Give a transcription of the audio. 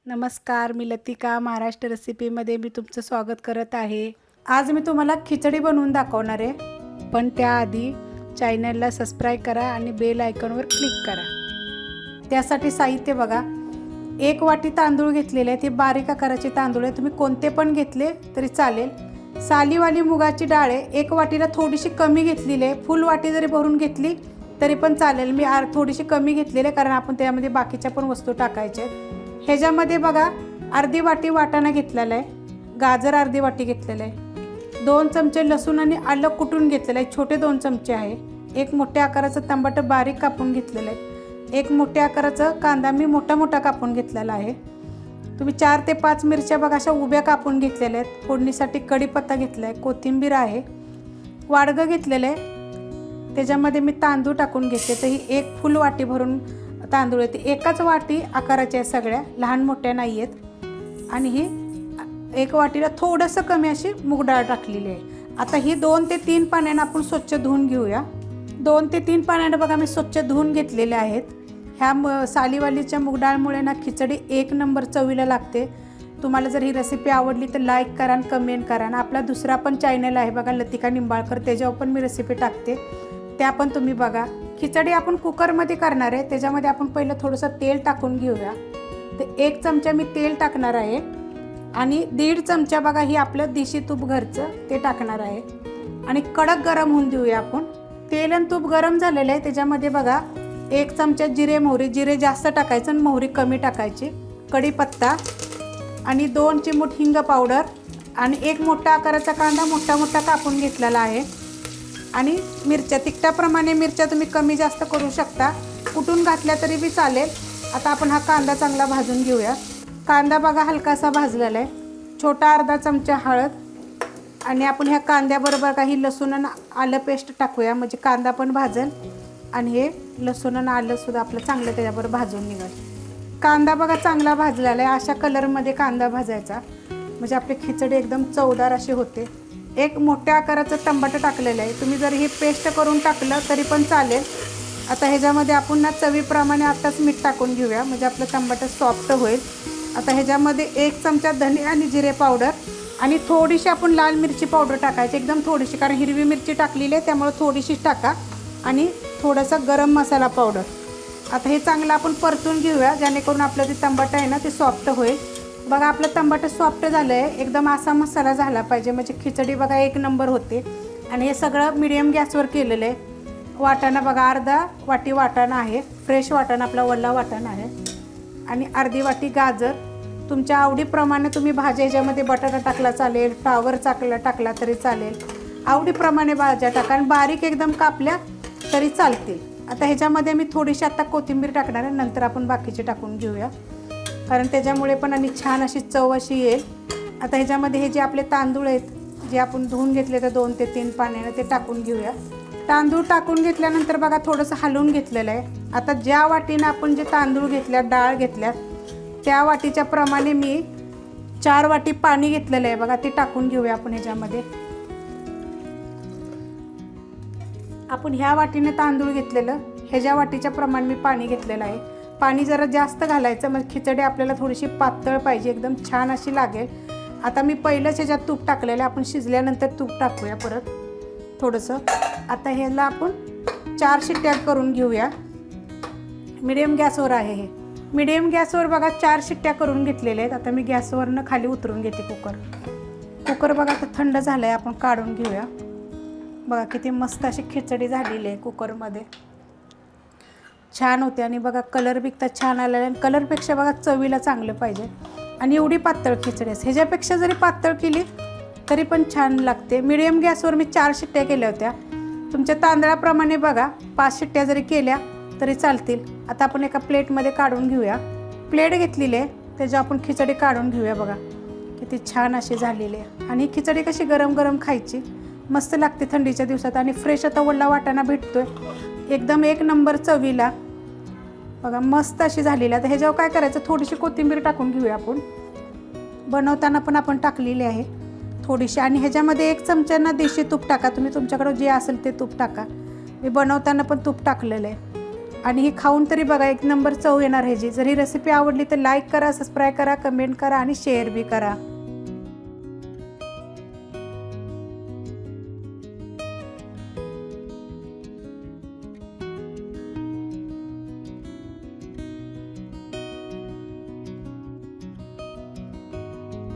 नमस्कार, मी लतिका महाराष्ट्र रेसिपीमध्ये मी तुमचं स्वागत करत आहे। आज मी तुम्हाला खिचडी बनवून दाखवणार आहे, पण त्याआधी चॅनलला सबस्क्राइब करा आणि बेल आयकॉनवर क्लिक करा। त्यासाठी साहित्य बघा, 1 वाटी तांदूळ घेतलेले आहेत। हे बारीक आकाराचे तांदूळ आहे, तुम्ही कोणते पण घेतले तरी चालेल। सालीवाली मुगाची डाळ आहे, 1 वाटीला थोडीशी कमी घेतलेली आहे। फुल वाटी जरी भरून घेतली तरी पण चालेल, मी थोडीशी कमी घेतलेली आहे कारण आपण त्यामध्ये बाकीच्या पण वस्तू टाकायच्या आहेत। ह्याच्यामध्ये बघा अर्धी वाटी वाटाणा घेतलेला आहे, गाजर अर्धी वाटी घेतलेलं आहे, 2 चमचे लसूण आणि आलं कुटून घेतलेलं आहे, छोटे 2 चमचे आहे। 1 मोठ्या आकाराचं टमाटर बारीक कापून घेतलेलं आहे। 1 मोठ्या आकाराचं कांदा मी मोठा कापून घेतलेला आहे। तुम्ही 4 ते 5 मिरच्या बघा अशा उभ्या कापून घेतलेल्या आहेत। फोडणीसाठी कढीपत्ता घेतला आहे, कोथिंबीर आहे, वाडगं घेतलेलं आहे। त्याच्यामध्ये मी तांदूळ टाकून घेतले, तर ही 1 फुल वाटी भरून तांदूळ आहेत, एकाच वाटी आकाराच्या आहेत, सगळ्या लहान मोठ्या नाही आहेत। आणि ही 1 वाटीला थोडंसं कमी अशी मूग डाळ टाकलेली आहे। आता ही 2 ते 3 पाण्यानं आपण स्वच्छ धुवून घेऊया। 2 ते 3 पाण्यानं बघा मी स्वच्छ धुवून घेतलेले आहेत। ह्या सालीवालीच्या मूग डाळमुळे ना खिचडी 1 नंबर चवीला लागते। तुम्हाला जर ही रेसिपी आवडली तर लाईक करा आणि कमेंट करा। आपला दुसरा पण चॅनल आहे बघा, लतिका निंबाळकर, त्याच्यावर पण मी रेसिपी टाकते, त्या पण तुम्ही बघा। खिचडी आपण कुकरमध्ये करणार आहे, त्याच्यामध्ये आपण पहिलं थोडंसं तेल टाकून घेऊया। ते 1 चमचा मी तेल टाकणार आहे आणि 1.5 चमचा बघा ही आपलं देशी तूप घरचं ते टाकणार आहे आणि कडक गरम होऊन देऊया आपण। तेल आणि तूप गरम झालेलं आहे, त्याच्यामध्ये बघा 1 चमचा जिरे मोहरी, जिरे जास्त टाकायचं आणि मोहरी कमी टाकायची, कढीपत्ता आणि 2 चिमूट हिंग पावडर आणि 1 मोठा आकाराचा कांदा मोठा कापून घेतलेला आहे आणि मिरच्या तिखटाप्रमाणे मिरच्या तुम्ही कमी जास्त करू शकता, कुटून घातल्या तरी बी चालेल। आता आपण हा कांदा चांगला भाजून घेऊया। कांदा बघा हलकासा भाजलेला आहे, छोटा अर्धा चमचा हळद आणि आपण ह्या कांद्याबरोबर काही लसूण आणि आलं पेस्ट टाकूया, म्हणजे कांदा पण भाजेल आणि हे लसूण आणि आलं सुद्धा आपलं चांगलं त्याच्याबरोबर भाजून निघेल। कांदा बघा चांगला भाजलेला आहे, अशा कलरमध्ये कांदा भाजायचा म्हणजे आपली खिचडी एकदम चवदार अशी होते। 1 मोठ्या आकाराचं टमाटर टाकलेलं आहे, तुम्ही जर हे पेस्ट करून टाकलं तरी पण चालेल। आता ह्याच्यामध्ये आपण ना चवीप्रमाणे आताच मीठ टाकून घेऊया, म्हणजे आपलं टमाटर सॉफ्ट होईल। आता ह्याच्यामध्ये 1 चमचा धने आणि जिरे पावडर आणि थोडीशी आपण लाल मिरची पावडर टाकायची, एकदम थोडीशी, कारण हिरवी मिरची टाकलेली आहे त्यामुळे थोडीशीच टाका, आणि थोडासा गरम मसाला पावडर। आता हे चांगलं आपण परतून घेऊया, जेणेकरून आपलं जे टमाटर आहे ना ते सॉफ्ट होईल। बघा आपलं टमाटर सॉफ्ट झालं आहे, एकदम असा मसाला झाला पाहिजे, म्हणजे खिचडी बघा 1 नंबर होते। आणि हे सगळं मीडियम गॅसवर केलेलं आहे। वाटाणा बघा अर्धा वाटी वाटाणा आहे, फ्रेश वाटाणा, आपला वल्ला वाटाणा आहे, आणि अर्धी वाटी गाजर। तुमच्या आवडीप्रमाणे तुम्ही भाज्या ह्याच्यामध्ये बटाटा टाकला चालेल, फ्लावर टाकला तरी चालेल, आवडीप्रमाणे भाज्या टाका आणि बारीक एकदम कापल्या तरी चालतील। आता ह्याच्यामध्ये मी थोडीशी आता कोथिंबीर टाकणार आहे, नंतर आपण बाकीचे टाकून घेऊया, कारण त्याच्यामुळे पण आणि छान अशी चव अशी येईल। आता ह्याच्यामध्ये हे जे आपले तांदूळ आहेत, जे आपण धुवून घेतले तर 2 ते 3 पाण्याने, ते टाकून घेऊया। तांदूळ टाकून घेतल्यानंतर बघा थोडंसं हलवून घेतलेलं आहे। आता ज्या वाटीनं आपण जे तांदूळ घेतल्या, डाळ घेतल्या, त्या वाटीच्या प्रमाणे मी 4 वाटी पाणी घेतलेलं आहे बघा, ते टाकून घेऊया आपण ह्याच्यामध्ये। आपण ह्या वाटीने तांदूळ घेतलेलं, ह्याच्या वाटीच्या प्रमाणे मी पाणी घेतलेलं आहे। पाणी जरा जास्त घालायचं, म्हणजे खिचडी आपल्याला थोडीशी पातळ पाहिजे, एकदम छान अशी लागेल। आता मी पहिलंच ह्याच्यात तूप टाकलेलं, आपण शिजल्यानंतर तूप टाकूया परत थोडंसं। आता ह्याला आपण 4 शिट्ट्या करून घेऊया, मिडियम गॅसवर आहे हे। मिडियम गॅसवर बघा 4 शिट्ट्या करून घेतलेल्या आहेत। आता मी गॅसवरनं खाली उतरून घेते कुकर बघा आता थंड झालं आहे, आपण काढून घेऊया। बघा किती मस्त अशी खिचडी झालेली आहे, कुकरमध्ये छान होते आणि बघा कलर बिकता छान आलेला आहे। कलरपेक्षा बघा चवीला चांगलं पाहिजे, आणि एवढी पातळ खिचडी आहे, ह्याच्यापेक्षा जरी पातळ केली तरी पण छान लागते। मिडियम गॅसवर मी 4 शिट्ट्या केल्या होत्या, तुमच्या तांदळाप्रमाणे बघा 5 शिट्ट्या जरी केल्या तरी चालतील। आता आपण एका प्लेटमध्ये काढून घेऊया, प्लेट घेतलेली आहे त्याच्यावर आपण खिचडी काढून घेऊया। बघा किती छान अशी झालेली आहे, आणि ही खिचडी कशी गरम गरम खायची मस्त लागते थंडीच्या दिवसात, आणि फ्रेश आता वल्ला वाटाणा भेटतोय, एकदम 1 नंबर चवीला बघा मस्त अशी झालेली। आता ह्याच्यावर काय करायचं, थोडीशी कोथिंबीर टाकून घेऊया, आपण बनवताना पण आपण टाकलेली आहे थोडीशी। आणि ह्याच्यामध्ये 1 चमचा देशी तूप टाका, तुम्ही तुमच्याकडे जे असेल ते तूप टाका, मी बनवताना पण तूप टाकलेलं आहे। आणि ही खाऊन तरी बघा, एक नंबर चव येणार ह्याची. जर ही रेसिपी आवडली तर लाईक करा, सबस्क्राईब करा, कमेंट करा आणि शेअर बी करा.